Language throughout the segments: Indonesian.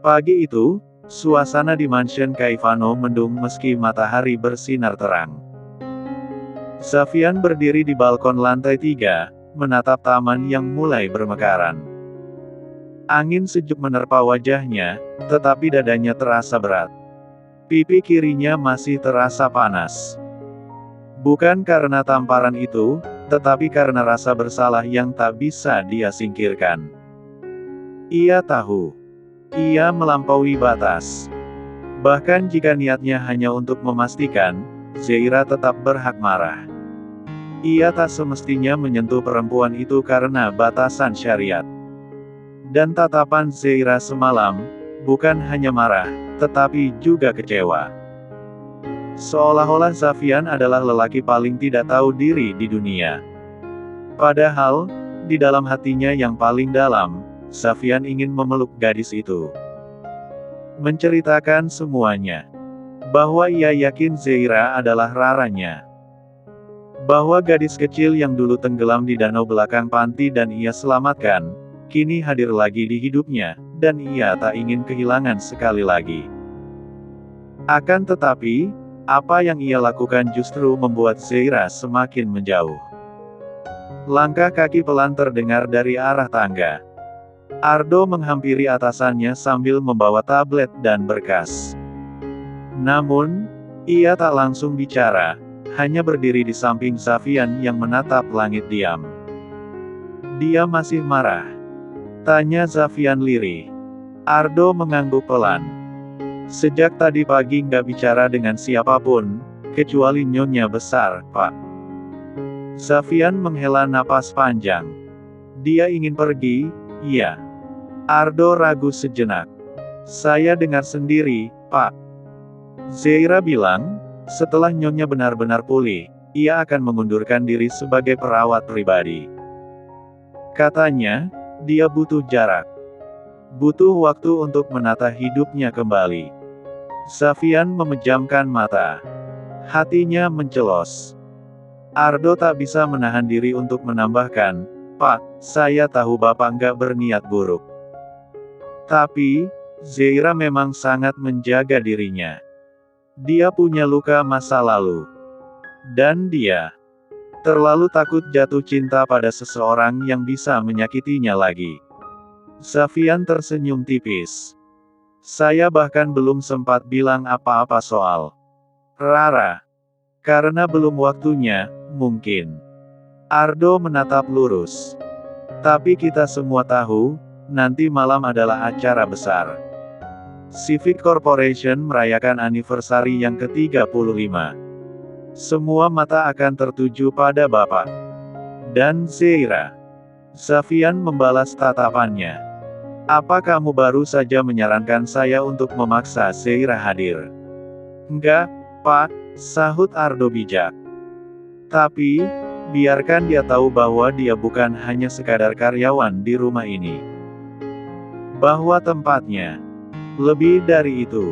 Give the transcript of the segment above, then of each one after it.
Pagi itu, suasana di mansion Caivano mendung meski matahari bersinar terang. Xavian berdiri di balkon lantai 3, menatap taman yang mulai bermekaran. Angin sejuk menerpa wajahnya, tetapi dadanya terasa berat. Pipi kirinya masih terasa panas. Bukan karena tamparan itu, tetapi karena rasa bersalah yang tak bisa dia singkirkan. Ia tahu. Ia melampaui batas. Bahkan jika niatnya hanya untuk memastikan, Zeira tetap berhak marah. Ia tak semestinya menyentuh perempuan itu karena batasan syariat. Dan tatapan Zeira semalam, bukan hanya marah, tetapi juga kecewa. Seolah-olah Xavian adalah lelaki paling tidak tahu diri di dunia. Padahal, di dalam hatinya yang paling dalam, Xavian ingin memeluk gadis itu. Menceritakan semuanya. Bahwa ia yakin Zeira adalah raranya. Bahwa gadis kecil yang dulu tenggelam di danau belakang panti dan ia selamatkan, kini hadir lagi di hidupnya, dan ia tak ingin kehilangan sekali lagi. Akan tetapi, apa yang ia lakukan justru membuat Zeira semakin menjauh. Langkah kaki pelan terdengar dari arah tangga. Ardo menghampiri atasannya sambil membawa tablet dan berkas. Namun, ia tak langsung bicara, hanya berdiri di samping Xavian yang menatap langit diam. Dia masih marah? Tanya Xavian lirih. Ardo mengangguk pelan. Sejak tadi pagi nggak bicara dengan siapapun, kecuali nyonya besar, Pak. Xavian menghela napas panjang. Dia ingin pergi, iya. Ardo ragu sejenak. Saya dengar sendiri, Pak. Zeira bilang, setelah nyonya benar-benar pulih, ia akan mengundurkan diri sebagai perawat pribadi. Katanya, dia butuh jarak. Butuh waktu untuk menata hidupnya kembali. Xavian memejamkan mata. Hatinya mencelos. Ardo tak bisa menahan diri untuk menambahkan, Pak, saya tahu Bapak nggak berniat buruk. Tapi, Zeira memang sangat menjaga dirinya. Dia punya luka masa lalu. Dan dia terlalu takut jatuh cinta pada seseorang yang bisa menyakitinya lagi. Xavian tersenyum tipis. Saya bahkan belum sempat bilang apa-apa soal Rara. Karena belum waktunya, mungkin. Ardo menatap lurus. Tapi kita semua tahu, nanti malam adalah acara besar. Civic Corporation merayakan anniversary yang ke-35. Semua mata akan tertuju pada Bapak. Dan Zeira. Xavian membalas tatapannya. Apa kamu baru saja menyarankan saya untuk memaksa Zeira hadir? Enggak, Pak, sahut Ardo bijak. Tapi, biarkan dia tahu bahwa dia bukan hanya sekadar karyawan di rumah ini. Bahwa tempatnya lebih dari itu.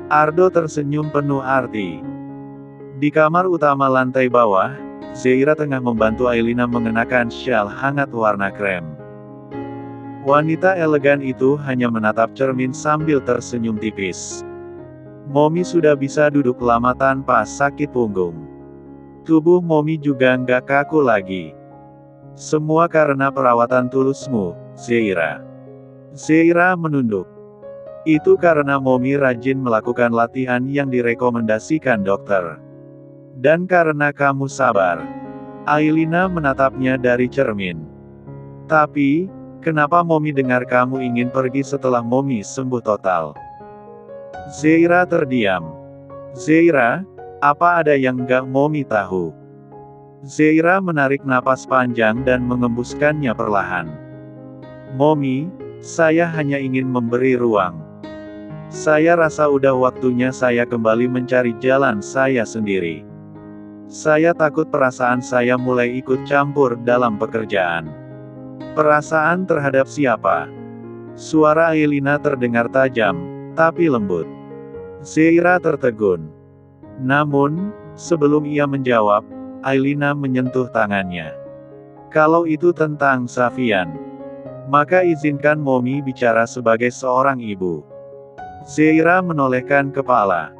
Ardo tersenyum penuh arti. Di kamar utama lantai bawah, Zeira tengah membantu Aelina mengenakan syal hangat warna krem. Wanita elegan itu hanya menatap cermin sambil tersenyum tipis. Momi sudah bisa duduk lama tanpa sakit punggung. Tubuh Momi juga nggak kaku lagi. Semua karena perawatan tulusmu, Zeira. Zeira menunduk. Itu karena Momi rajin melakukan latihan yang direkomendasikan dokter. Dan karena kamu sabar. Aelina menatapnya dari cermin. Tapi, kenapa Momi dengar kamu ingin pergi setelah Momi sembuh total? Zeira terdiam. Zeira, apa ada yang nggak Momi tahu? Zeira menarik napas panjang dan mengembuskannya perlahan. Momi, saya hanya ingin memberi ruang. Saya rasa udah waktunya saya kembali mencari jalan saya sendiri. Saya takut perasaan saya mulai ikut campur dalam pekerjaan. Perasaan terhadap siapa? Suara Aelina terdengar tajam, tapi lembut. Zeira tertegun. Namun, sebelum ia menjawab, Aelina menyentuh tangannya. Kalau itu tentang Xavian, maka izinkan Momi bicara sebagai seorang ibu. Zeira menolehkan kepala.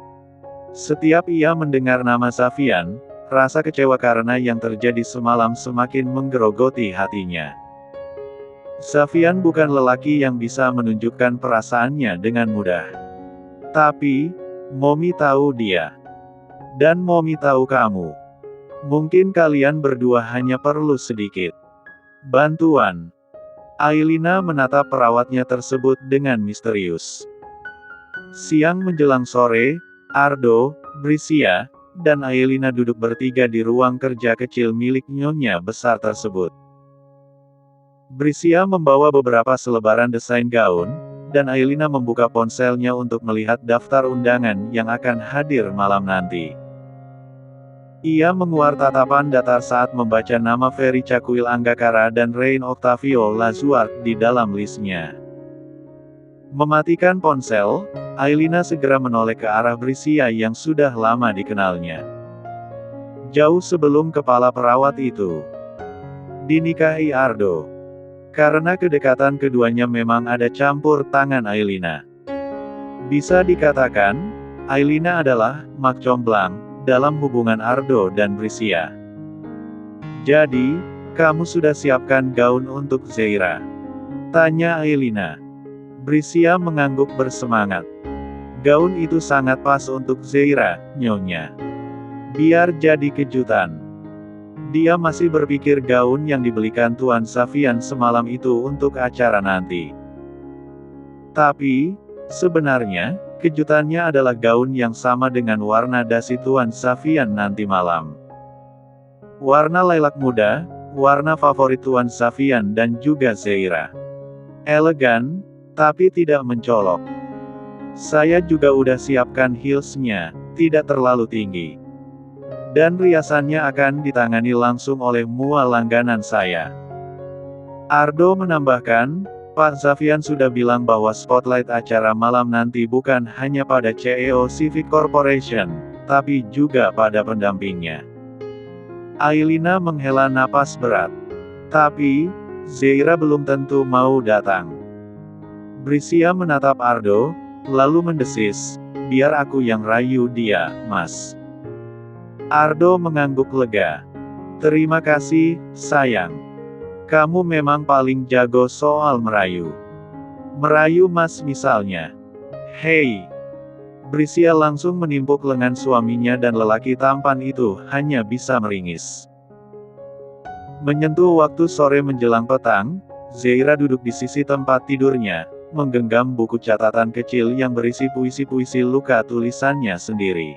Setiap ia mendengar nama Xavian, rasa kecewa karena yang terjadi semalam semakin menggerogoti hatinya. Xavian bukan lelaki yang bisa menunjukkan perasaannya dengan mudah. Tapi, Momi tahu dia. Dan Momi tahu kamu. Mungkin kalian berdua hanya perlu sedikit bantuan. Aelina menatap perawatnya tersebut dengan misterius. Siang menjelang sore, Ardo, Brisia, dan Aelina duduk bertiga di ruang kerja kecil milik nyonya besar tersebut. Brisia membawa beberapa selebaran desain gaun, dan Aelina membuka ponselnya untuk melihat daftar undangan yang akan hadir malam nanti. Ia menguar tatapan datar saat membaca nama Ferry Cakuil Anggakara dan Rain Octavio Lazuart di dalam listnya. Mematikan ponsel, Aelina segera menoleh ke arah Brisia yang sudah lama dikenalnya. Jauh sebelum kepala perawat itu dinikahi Ardo. Karena kedekatan keduanya memang ada campur tangan Aelina. Bisa dikatakan, Aelina adalah mak comblang dalam hubungan Ardo dan Brisia. Jadi, kamu sudah siapkan gaun untuk Zeira? Tanya Aelina. Brisia mengangguk bersemangat. Gaun itu sangat pas untuk Zeira, nyonya. Biar jadi kejutan. Dia masih berpikir gaun yang dibelikan Tuan Xavian semalam itu untuk acara nanti. Tapi, sebenarnya, kejutannya adalah gaun yang sama dengan warna dasi Tuan Xavian nanti malam. Warna lilac muda, warna favorit Tuan Xavian dan juga Zeira. Elegan, tapi tidak mencolok. Saya juga udah siapkan heelsnya, tidak terlalu tinggi. Dan riasannya akan ditangani langsung oleh mua langganan saya. Ardo menambahkan, Pak Xavian sudah bilang bahwa spotlight acara malam nanti bukan hanya pada CEO Civic Corporation, tapi juga pada pendampingnya. Aelina menghela napas berat. Tapi, Zeira belum tentu mau datang. Brisia menatap Ardo, lalu mendesis, biar aku yang rayu dia, Mas. Ardo mengangguk lega. Terima kasih, sayang. Kamu memang paling jago soal merayu. Merayu Mas misalnya. Hei. Brisia langsung menimpuk lengan suaminya dan lelaki tampan itu hanya bisa meringis. Menyentuh waktu sore menjelang petang, Zeira duduk di sisi tempat tidurnya, menggenggam buku catatan kecil yang berisi puisi-puisi luka tulisannya sendiri.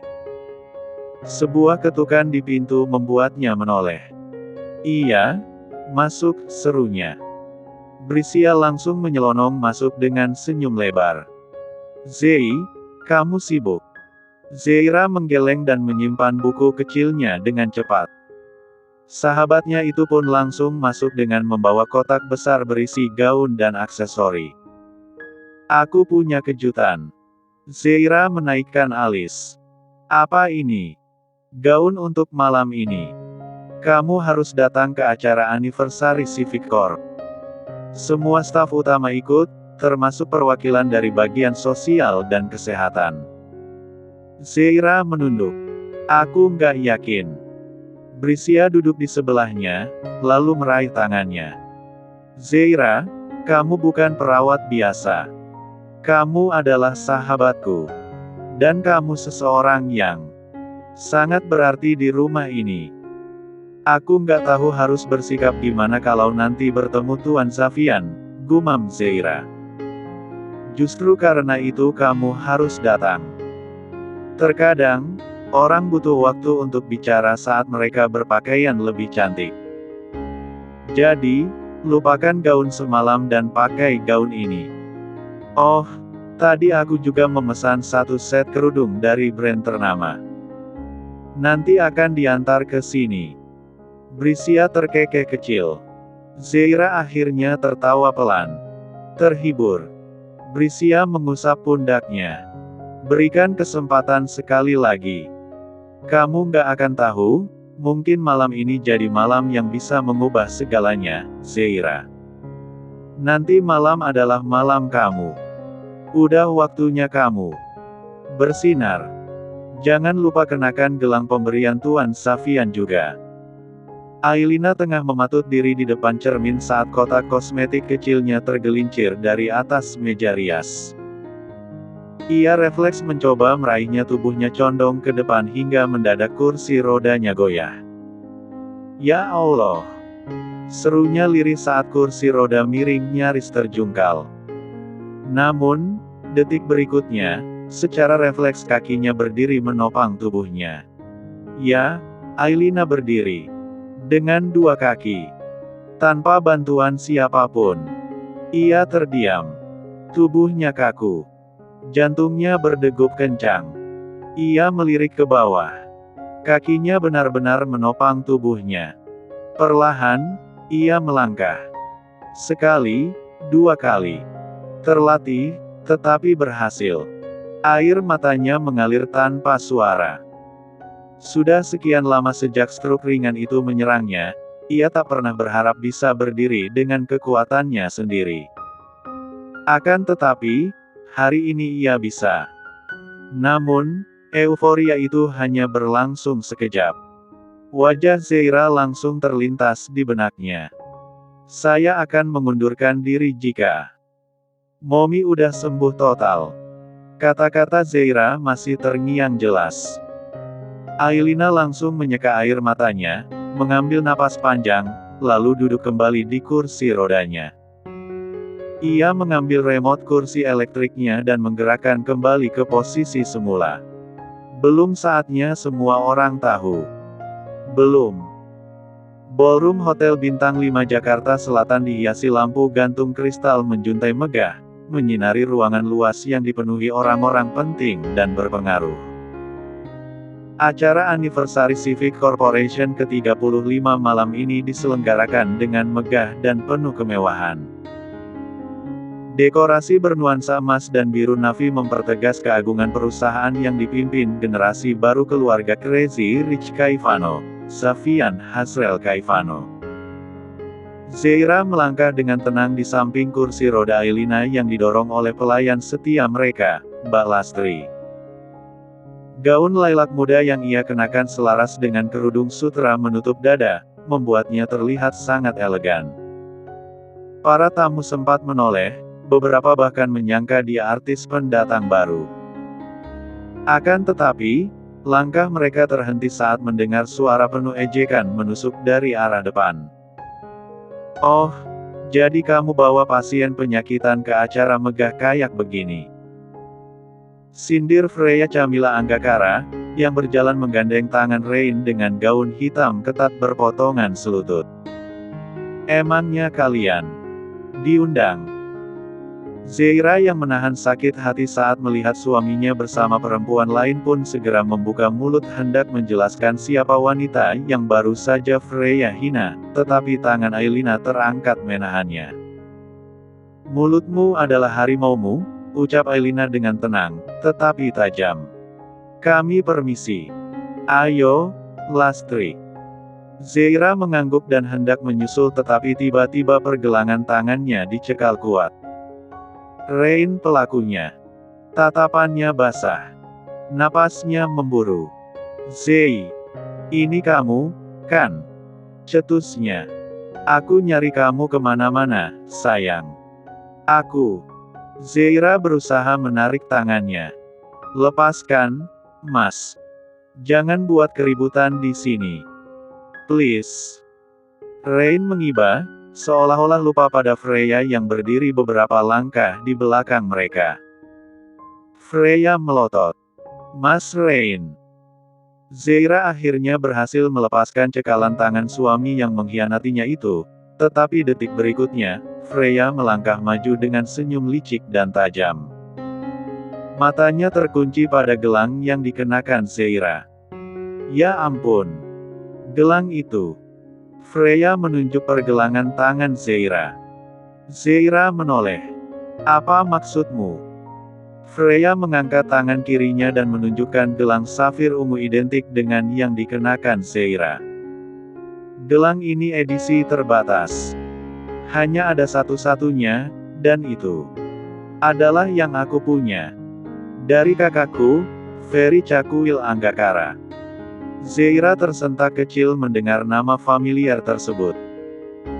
Sebuah ketukan di pintu membuatnya menoleh. Iya, masuk, serunya. Brisia langsung menyelonong masuk dengan senyum lebar. Zei, kamu sibuk? Zeira menggeleng dan menyimpan buku kecilnya dengan cepat. Sahabatnya itu pun langsung masuk dengan membawa kotak besar berisi gaun dan aksesori. Aku punya kejutan. Zeira menaikkan alis. Apa ini? Gaun untuk malam ini. Kamu harus datang ke acara anniversary Civic Corp. Semua staf utama ikut, termasuk perwakilan dari bagian sosial dan kesehatan. Zeira menunduk. Aku nggak yakin. Brisia duduk di sebelahnya, lalu meraih tangannya. Zeira, kamu bukan perawat biasa. Kamu adalah sahabatku. Dan kamu seseorang yang sangat berarti di rumah ini. Aku nggak tahu harus bersikap gimana kalau nanti bertemu Tuan Xavian, gumam Zeira. Justru karena itu kamu harus datang. Terkadang, orang butuh waktu untuk bicara saat mereka berpakaian lebih cantik. Jadi, lupakan gaun semalam dan pakai gaun ini. Oh, tadi aku juga memesan satu set kerudung dari brand ternama. Nanti akan diantar ke sini. Brisia terkekeh kecil. Zeira akhirnya tertawa pelan. Terhibur. Brisia mengusap pundaknya. Berikan kesempatan sekali lagi. Kamu nggak akan tahu, mungkin malam ini jadi malam yang bisa mengubah segalanya, Zeira. Nanti malam adalah malam kamu. Udah waktunya kamu bersinar. Jangan lupa kenakan gelang pemberian Tuan Safian juga. Ailina tengah mematut diri di depan cermin saat kotak kosmetik kecilnya tergelincir dari atas meja rias. Ia refleks mencoba meraihnya, tubuhnya condong ke depan hingga mendadak kursi rodanya goyah. Ya Allah! Serunya lirih saat kursi roda miring nyaris terjungkal. Namun, detik berikutnya, secara refleks kakinya berdiri menopang tubuhnya. Ya, Ailina berdiri. Dengan dua kaki. Tanpa bantuan siapapun. Ia terdiam. Tubuhnya kaku. Jantungnya berdegup kencang. Ia melirik ke bawah. Kakinya benar-benar menopang tubuhnya. Perlahan, ia melangkah. Sekali, dua kali. Terlatih, tetapi berhasil. Air matanya mengalir tanpa suara. Sudah sekian lama sejak stroke ringan itu menyerangnya, ia tak pernah berharap bisa berdiri dengan kekuatannya sendiri. Akan tetapi, hari ini ia bisa. Namun, euforia itu hanya berlangsung sekejap. Wajah Zeira langsung terlintas di benaknya. Saya akan mengundurkan diri jika Momi udah sembuh total. Kata-kata Zeira masih terngiang jelas. Ailina langsung menyeka air matanya, mengambil napas panjang, lalu duduk kembali di kursi rodanya. Ia mengambil remote kursi elektriknya dan menggerakkan kembali ke posisi semula. Belum saatnya semua orang tahu. Belum. Ballroom Hotel Bintang 5 Jakarta Selatan dihiasi lampu gantung kristal menjuntai megah, menyinari ruangan luas yang dipenuhi orang-orang penting dan berpengaruh. Acara Anniversary Civic Corporation ke-35 malam ini diselenggarakan dengan megah dan penuh kemewahan. Dekorasi bernuansa emas dan biru navy mempertegas keagungan perusahaan yang dipimpin generasi baru keluarga Crazy Rich Caivano, Safian Hasrel Caivano. Zeira melangkah dengan tenang di samping kursi roda Ailina yang didorong oleh pelayan setia mereka, Mbak Lastri. Gaun lilac muda yang ia kenakan selaras dengan kerudung sutra menutup dada, membuatnya terlihat sangat elegan. Para tamu sempat menoleh, beberapa bahkan menyangka dia artis pendatang baru. Akan tetapi, langkah mereka terhenti saat mendengar suara penuh ejekan menusuk dari arah depan. Oh, jadi kamu bawa pasien penyakitan ke acara megah kayak begini. Sindir Freya Camilla Anggakara, yang berjalan menggandeng tangan Rain dengan gaun hitam ketat berpotongan selutut. Emangnya kalian diundang? Zeira yang menahan sakit hati saat melihat suaminya bersama perempuan lain pun segera membuka mulut hendak menjelaskan siapa wanita yang baru saja Freya hina, tetapi tangan Ailina terangkat menahannya. Mulutmu adalah harimaumu, ucap Ailina dengan tenang, tetapi tajam. Kami permisi. Ayo, Lastri. Zeira mengangguk dan hendak menyusul tetapi tiba-tiba pergelangan tangannya dicekal kuat. Rain pelakunya. Tatapannya basah. Napasnya memburu. Zei. Ini kamu, kan? Cetusnya. Aku nyari kamu kemana-mana, sayang. Aku. Zeira berusaha menarik tangannya. Lepaskan, Mas. Jangan buat keributan di sini. Please. Rain mengiba, seolah-olah lupa pada Freya yang berdiri beberapa langkah di belakang mereka. Freya melotot. Mas Rain. Zeira akhirnya berhasil melepaskan cekalan tangan suami yang mengkhianatinya itu, tetapi detik berikutnya, Freya melangkah maju dengan senyum licik dan tajam. Matanya terkunci pada gelang yang dikenakan Zeira. Ya ampun. Gelang itu. Freya menunjuk pergelangan tangan Zeira. Zeira menoleh. Apa maksudmu? Freya mengangkat tangan kirinya dan menunjukkan gelang safir ungu identik dengan yang dikenakan Zeira. Gelang ini edisi terbatas. Hanya ada satu-satunya, dan itu Adalah yang aku punya. Dari kakakku, Ferry Cakuil Anggakara. Zeira tersentak kecil mendengar nama familiar tersebut.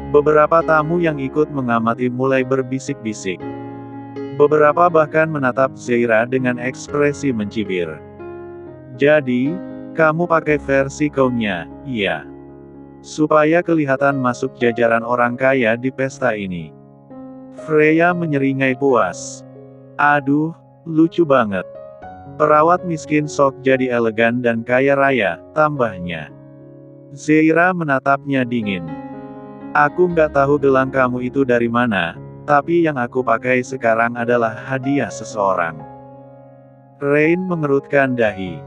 Beberapa tamu yang ikut mengamati mulai berbisik-bisik. Beberapa bahkan menatap Zeira dengan ekspresi mencibir. Jadi, kamu pakai versi kaunnya, iya. Supaya kelihatan masuk jajaran orang kaya di pesta ini. Freya menyeringai puas. Aduh, lucu banget. Perawat miskin sok jadi elegan dan kaya raya, tambahnya. Zeira menatapnya dingin. Aku nggak tahu gelang kamu itu dari mana, tapi yang aku pakai sekarang adalah hadiah seseorang. Rain mengerutkan dahi.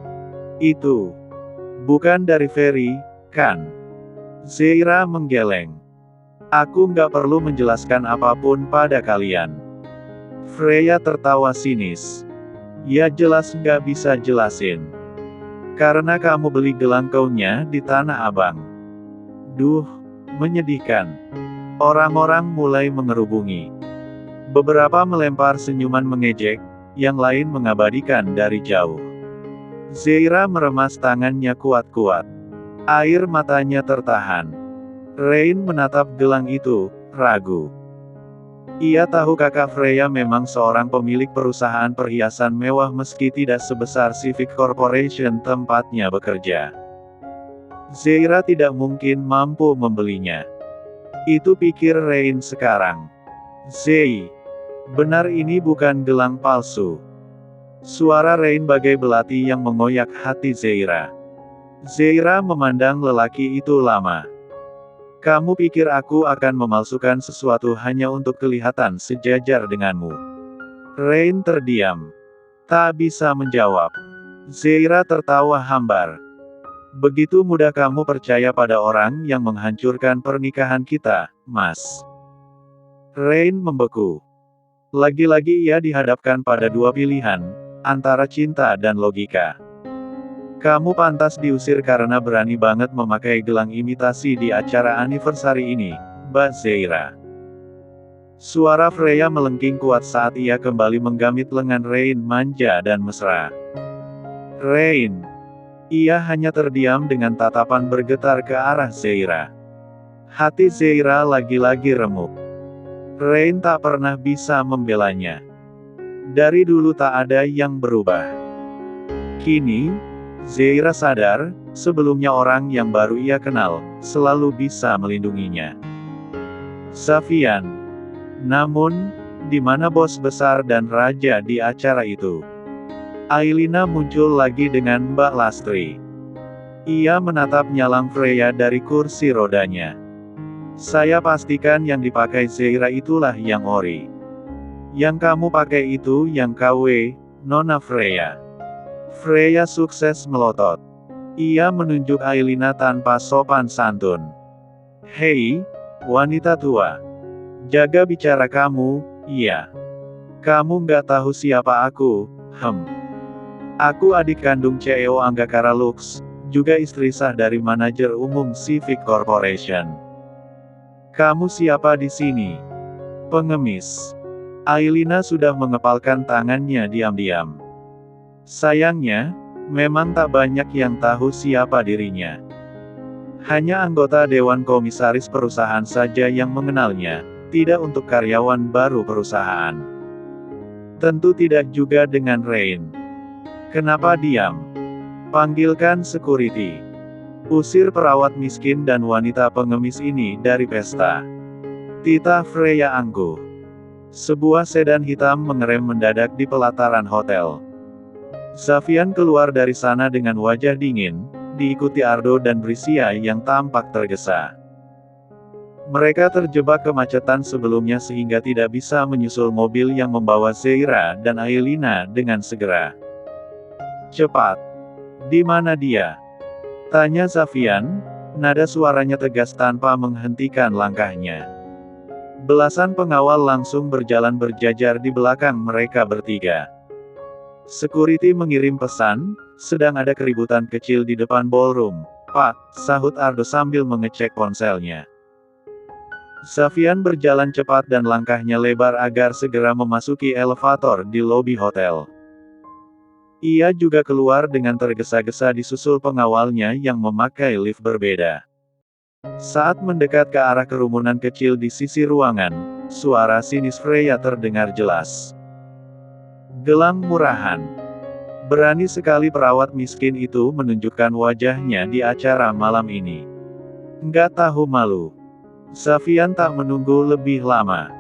Itu bukan dari Ferry, kan? Zeira menggeleng. Aku nggak perlu menjelaskan apapun pada kalian. Freya tertawa sinis. Ya jelas nggak bisa jelasin. Karena kamu beli gelang kaunnya di Tanah Abang. Duh, menyedihkan. Orang-orang mulai mengerubungi. Beberapa melempar senyuman mengejek, yang lain mengabadikan dari jauh. Zeira meremas tangannya kuat-kuat. Air matanya tertahan. Rain menatap gelang itu, ragu. Ia tahu kakak Freya memang seorang pemilik perusahaan perhiasan mewah meski tidak sebesar Civic Corporation tempatnya bekerja. Zeira tidak mungkin mampu membelinya. Itu pikir Rain sekarang. Zei, benar ini bukan gelang palsu. Suara Rain bagai belati yang mengoyak hati Zeira. Zeira memandang lelaki itu lama. Kamu pikir aku akan memalsukan sesuatu hanya untuk kelihatan sejajar denganmu? Rain terdiam. Tak bisa menjawab. Zeira tertawa hambar. Begitu mudah kamu percaya pada orang yang menghancurkan pernikahan kita, Mas. Rain membeku. Lagi-lagi ia dihadapkan pada dua pilihan, antara cinta dan logika. Kamu pantas diusir karena berani banget memakai gelang imitasi di acara anniversary ini, Mbak Zeira. Suara Freya melengking kuat saat ia kembali menggamit lengan Rain manja dan mesra. Rain. Ia hanya terdiam dengan tatapan bergetar ke arah Zeira. Hati Zeira lagi-lagi remuk. Rain tak pernah bisa membelanya. Dari dulu tak ada yang berubah. Kini, Zeira sadar, sebelumnya orang yang baru ia kenal, selalu bisa melindunginya. Xavian. Namun, di mana bos besar dan raja di acara itu? Ailina muncul lagi dengan Mbak Lastri. Ia menatap nyalang Freya dari kursi rodanya. Saya pastikan yang dipakai Zeira itulah yang ori. Yang kamu pakai itu yang KW, Nona Freya. Freya sukses melotot. Ia menunjuk Ailina tanpa sopan santun. Hei, wanita tua. Jaga bicara kamu, iya. Kamu nggak tahu siapa aku, Aku adik kandung CEO Anggakara Lux, juga istri sah dari manajer umum Civic Corporation. Kamu siapa di sini? Pengemis. Ailina sudah mengepalkan tangannya diam-diam. Sayangnya, memang tak banyak yang tahu siapa dirinya. Hanya anggota Dewan Komisaris perusahaan saja yang mengenalnya, tidak untuk karyawan baru perusahaan. Tentu tidak juga dengan Rain. Kenapa diam? Panggilkan security. Usir perawat miskin dan wanita pengemis ini dari pesta. Titah Freya angkuh. Sebuah sedan hitam mengerem mendadak di pelataran hotel. Xavian keluar dari sana dengan wajah dingin, diikuti Ardo dan Brisia yang tampak tergesa. Mereka terjebak kemacetan sebelumnya sehingga tidak bisa menyusul mobil yang membawa Zeira dan Ailina dengan segera. Cepat! Di mana dia? Tanya Xavian, nada suaranya tegas tanpa menghentikan langkahnya. Belasan pengawal langsung berjalan berjajar di belakang mereka bertiga. Security mengirim pesan, sedang ada keributan kecil di depan ballroom. Pak, sahut Ardo sambil mengecek ponselnya. Xavian berjalan cepat dan langkahnya lebar agar segera memasuki elevator di lobi hotel. Ia juga keluar dengan tergesa-gesa disusul pengawalnya yang memakai lift berbeda. Saat mendekat ke arah kerumunan kecil di sisi ruangan, suara sinis Freya terdengar jelas. Gelang murahan. Berani sekali perawat miskin itu menunjukkan wajahnya di acara malam ini. Nggak tahu malu. Xavian tak menunggu lebih lama.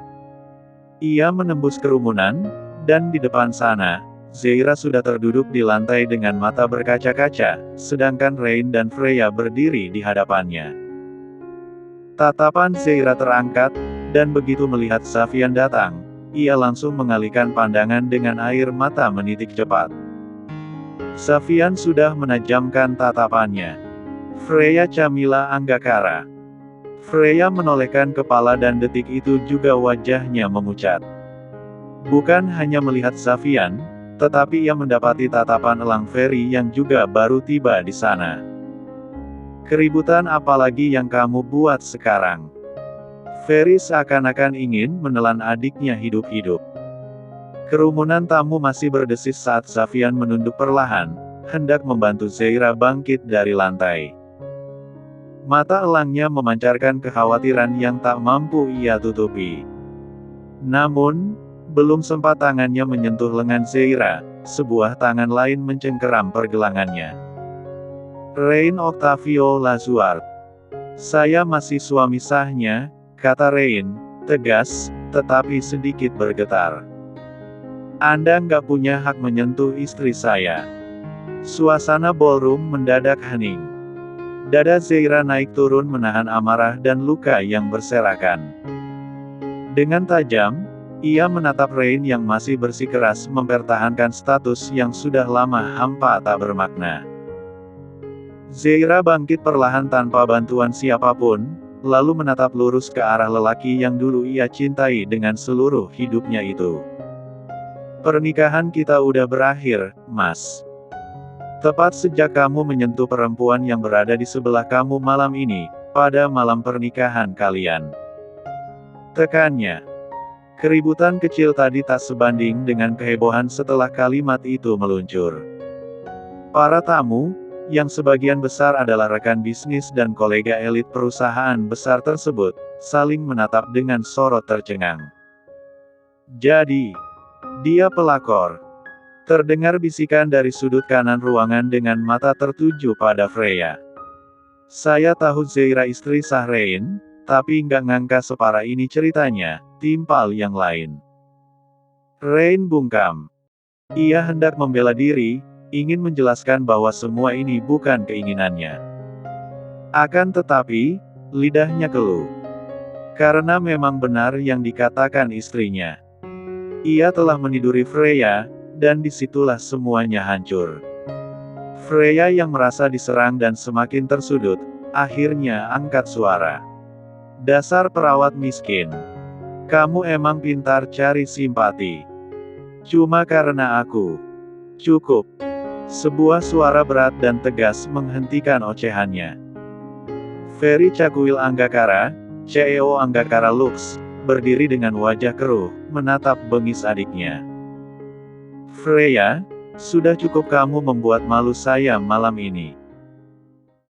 Ia menembus kerumunan, dan di depan sana, Zeira sudah terduduk di lantai dengan mata berkaca-kaca, sedangkan Rain dan Freya berdiri di hadapannya. Tatapan Zeira terangkat, dan begitu melihat Xavian datang, ia langsung mengalihkan pandangan dengan air mata menitik cepat. Xavian sudah menajamkan tatapannya. Freya Camilla Anggakara. Freya menolehkan kepala dan detik itu juga wajahnya memucat. Bukan hanya melihat Xavian, tetapi ia mendapati tatapan Elang Ferry yang juga baru tiba di sana. Keributan apalagi yang kamu buat sekarang? Ferry seakan-akan ingin menelan adiknya hidup-hidup. Kerumunan tamu masih berdesis saat Xavian menunduk perlahan, hendak membantu Zeira bangkit dari lantai. Mata elangnya memancarkan kekhawatiran yang tak mampu ia tutupi. Namun, belum sempat tangannya menyentuh lengan Zeira, sebuah tangan lain mencengkeram pergelangannya. Rain Octavio Lazuart. Saya masih suami sahnya, kata Rain, tegas, tetapi sedikit bergetar. Anda nggak punya hak menyentuh istri saya. Suasana ballroom mendadak hening. Dada Zeira naik turun menahan amarah dan luka yang berserakan. Dengan tajam, ia menatap Rain yang masih bersikeras mempertahankan status yang sudah lama hampa tak bermakna. Zeira bangkit perlahan tanpa bantuan siapapun, lalu menatap lurus ke arah lelaki yang dulu ia cintai dengan seluruh hidupnya itu. Pernikahan kita udah berakhir, Mas. Tepat sejak kamu menyentuh perempuan yang berada di sebelah kamu malam ini, pada malam pernikahan kalian. Tekannya. Keributan kecil tadi tak sebanding dengan kehebohan setelah kalimat itu meluncur. Para tamu, yang sebagian besar adalah rekan bisnis dan kolega elit perusahaan besar tersebut, saling menatap dengan sorot tercengang. Jadi, dia pelakor. Terdengar bisikan dari sudut kanan ruangan dengan mata tertuju pada Freya. Saya tahu Zeira istri sah Rain, tapi nggak ngangka separah ini ceritanya, timpal yang lain. Rain bungkam. Ia hendak membela diri, ingin menjelaskan bahwa semua ini bukan keinginannya. Akan tetapi, lidahnya keluh. Karena memang benar yang dikatakan istrinya. Ia telah meniduri Freya, dan disitulah semuanya hancur. Freya yang merasa diserang dan semakin tersudut, akhirnya angkat suara. Dasar perawat miskin. Kamu emang pintar cari simpati. Cuma karena aku. Cukup. Sebuah suara berat dan tegas menghentikan ocehannya. Ferry Cakuil Anggakara, CEO Anggakara Lux, berdiri dengan wajah keruh, menatap bengis adiknya. Freya, sudah cukup kamu membuat malu saya malam ini.